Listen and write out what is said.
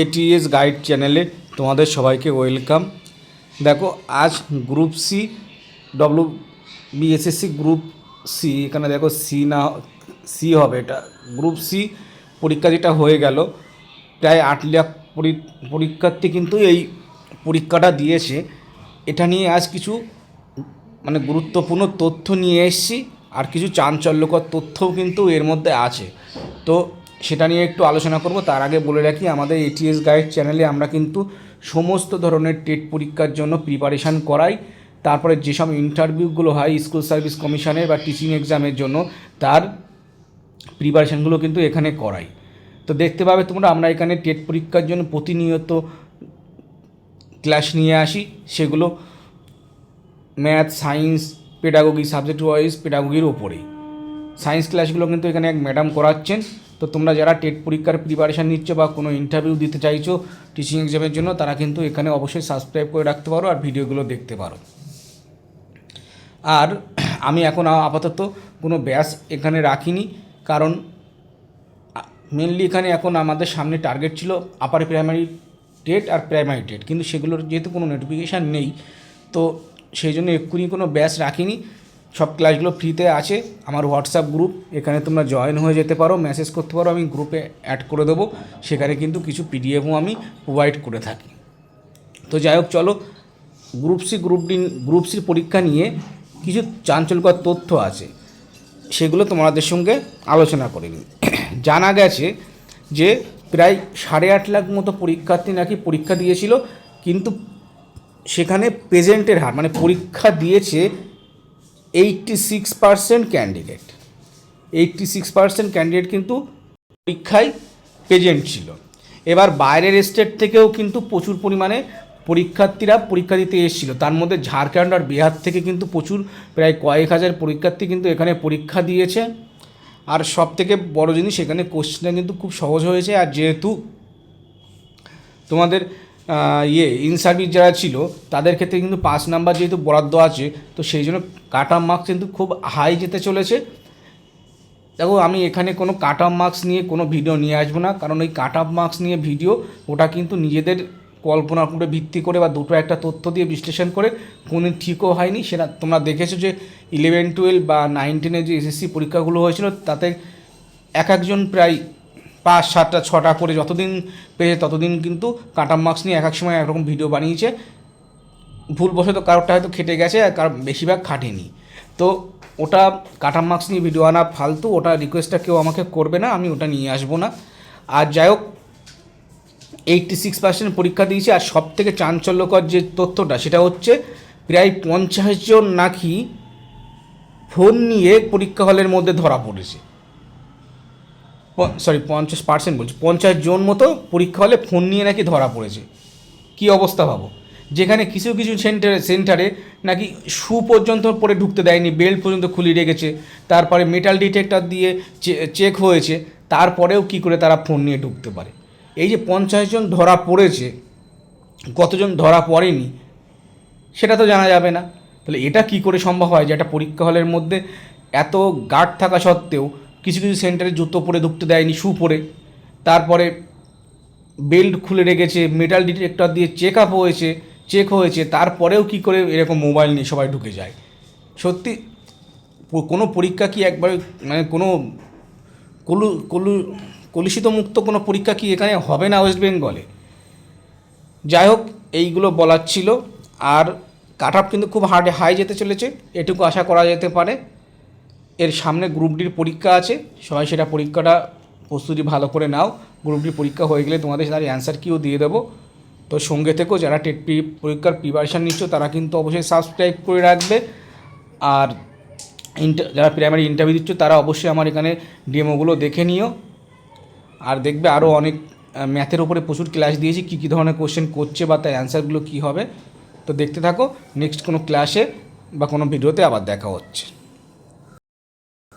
ATS guide চ্যানেলে তোমাদের সবাইকে ওয়েলকাম। দেখো আজ group C WBSSC group C, এখানে দেখো সি হবে, এটা গ্রুপ সি পরীক্ষা যেটা হয়ে গেল। প্রায় 8 লাখ পরীক্ষার্থী কিন্তু এই পরীক্ষাটা দিয়েছে। এটা নিয়ে আজ কিছু গুরুত্বপূর্ণ তথ্য নিয়ে এসেছি, আর কিছু চাঞ্চল্যকর তথ্যও কিন্তু এর মধ্যে আছে। তো সেটা নিয়ে একটু আলোচনা করব। তার আগে বলে রাখি, আমাদের এটিএস গাইড চ্যানেলে আমরা কিন্তু সমস্ত ধরনের টেট পরীক্ষার জন্য প্রিপারেশান করাই। তারপরে যেসব ইন্টারভিউগুলো হয় স্কুল সার্ভিস কমিশনের বা টিচিং এক্সামের জন্য, তার প্রিপারেশানগুলো কিন্তু এখানে করাই। তো দেখতে পাবে তোমরা, আমরা এখানে টেট পরীক্ষার জন্য প্রতিনিয়ত ক্লাস নিয়ে আসি। সেগুলো math, science, pedagogy, subject wise পেডাগোগির ওপরেই। সায়েন্স ক্লাসগুলো কিন্তু এখানে এক ম্যাডাম করাচ্ছেন। তো তোমরা যারা টেট পরীক্ষার প্রিপারেশান নিচ্ছ বা কোনো ইন্টারভিউ দিতে চাইছো টিচিং এক্সামের জন্য, তারা কিন্তু এখানে অবশ্যই সাবস্ক্রাইব করে রাখতে পারো আর ভিডিওগুলো দেখতে পারো। আর আমি এখন আপাতত কোনো ব্যাচ এখানে রাখিনি, কারণ মেনলি এখানে এখন আমাদের সামনে টার্গেট ছিল আপার প্রাইমারি টেট আর প্রাইমারি টেট, কিন্তু সেগুলোর যেহেতু কোনো নোটিফিকেশান নেই, তো সেই জন্য এক্ষুনি কোনো ব্যাচ রাখিনি। সব ক্লাসগুলো ফ্রিতে আছে। আমার হোয়াটসঅ্যাপ গ্রুপ, এখানে তোমরা জয়েন হয়ে যেতে পারো, মেসেজ করতে পারো, আমি গ্রুপে অ্যাড করে দেবো। সেখানে কিন্তু কিছু পিডিএফও আমি প্রোভাইড করে থাকি। তো যাই হোক, চলো গ্রুপ সির পরীক্ষা নিয়ে কিছু চাঞ্চল্যকর তথ্য আছে, সেগুলো তোমাদের সঙ্গে আলোচনা করে নিই। জানা গেছে যে প্রায় 8.5 লাখ মতো পরীক্ষার্থী নাকি পরীক্ষা দিয়েছিল, কিন্তু সেখানে প্রেজেন্টের হার পরীক্ষা দিয়েছে 86% ক্যান্ডিডেট। 86% ক্যান্ডিডেট কিন্তু পরীক্ষায় প্রেজেন্ট ছিল। এবার বাইরের স্টেট থেকেও কিন্তু প্রচুর পরিমাণে পরীক্ষার্থীরা পরীক্ষা দিতে এসেছিলো। তার মধ্যে ঝাড়খণ্ড আর বিহার থেকে কিন্তু প্রচুর, প্রায় কয়েক হাজার পরীক্ষার্থী কিন্তু এখানে পরীক্ষা দিয়েছে। আর সব থেকে বড়ো জিনিস, এখানে কোশ্চেনটা কিন্তু খুব সহজ হয়েছে। আর যেহেতু তোমাদের ইন সার্ভিস যারা ছিল তাদের ক্ষেত্রে কিন্তু 5 নাম্বার যেহেতু বরাদ্দ আছে, তো সেই জন্য কাট অফ মার্কস কিন্তু খুব হাই যেতে চলেছে। দেখো, আমি এখানে কোনো কাট অফ মার্কস নিয়ে কোনো ভিডিও নিয়ে আসবো না, কারণ ওই কাট অফ মার্কস নিয়ে ভিডিও, ওটা কিন্তু নিজেদের কল্পনার উপরে ভিত্তি করে বা দুটো একটা তথ্য দিয়ে বিশ্লেষণ করে কোনো ঠিকও হয়নি। সেটা তোমরা দেখেছো যে 11, 12 বা 9, 10 যে এসএসসি পরীক্ষাগুলো হয়েছিল, তাতে একজন প্রায় 5, 7টা, 6টা করে যতদিন পেয়েছে ততদিন কিন্তু কাট অফ মার্কস নিয়ে এক সময় একরকম ভিডিও বানিয়েছে। ভুলবশত কারোরটা হয়তো খেটে গেছে, আর কারো বেশিরভাগ খাটেনি। তো ওটা কাট অফ মার্কস নিয়ে ভিডিও আনা ফালতু, ওটা রিকোয়েস্টটা কেউ আমাকে করবে না, আমি ওটা নিয়ে আসবো না। আর যাই হোক, 86% পরীক্ষা দিয়েছে। আর সব থেকে চাঞ্চল্যকর যে তথ্যটা, সেটা হচ্ছে প্রায় 50 জন নাকি ফোন নিয়ে পরীক্ষা হলের মধ্যে ধরা পড়েছে। 50% বলছি, 50 জন মতো পরীক্ষা হলে ফোন নিয়ে নাকি ধরা পড়েছে। কি অবস্থা ভাবো, যেখানে কিছু কিছু সেন্টারে নাকি শু পর্যন্ত পরে ঢুকতে দেয়নি, বেল্ট পর্যন্ত খুলে রেখেছে। তারপরে মেটাল ডিটেক্টর দিয়ে চেক হয়েছে, তারপরেও কি করে তারা ফোন নিয়ে ঢুকতে পারে। এই যে 50 জন ধরা পড়েছে, কতজন ধরা পড়েনি সেটা তো জানা যাবে না। তাহলে এটা কি করে সম্ভব হয় যে একটা পরীক্ষা হলের মধ্যে এত গার্ড থাকা সত্ত্বেও কিছু কিছু সেন্টারে জুতো পরে ঢুকতে দেয়নি, শু পরে, তারপরে বেল্ট খুলে রেখেছে, মেটাল ডিটেক্টর দিয়ে চেক হয়েছে, তারপরেও কি করে এরকম মোবাইল নিয়ে সবাই ঢুকে যায়। সত্যি কোনো পরীক্ষা কি একবার কোনো কলুষিত মুক্ত কোনো পরীক্ষা কি এখানে হবে না ওয়েস্ট বেঙ্গলে? যাই হোক, এইগুলো বলার ছিল। আর কাট অফ কিন্তু খুব হাই যেতে চলেছে, এটুকু আশা করা যেতে পারে। এর সামনে গ্রুপ ডির পরীক্ষা আছে, সবাই সেটা পরীক্ষাটা প্রস্তুতি ভালো করে নাও। গ্রুপ ডি পরীক্ষা হয়ে গেলে তোমাদের তার অ্যান্সার কিও দিয়ে দেবো। তো সঙ্গে থেকেও যারা টেট পরীক্ষার প্রিপারেশান নিচ্ছ, তারা কিন্তু অবশ্যই সাবস্ক্রাইব করে রাখবে। আর যারা প্রাইমারি ইন্টারভিউ দিচ্ছ, তারা অবশ্যই আমার এখানে ডেমোগুলো দেখে নিও। আর দেখবে আরও অনেক ম্যাথের উপরে প্রচুর ক্লাস দিয়েছি, কী ধরনের কোশ্চেন করছে বা তার অ্যান্সারগুলো কী হবে। তো দেখতে থাকো, নেক্সট কোনো ক্লাসে বা কোনো ভিডিওতে আবার দেখা হচ্ছে।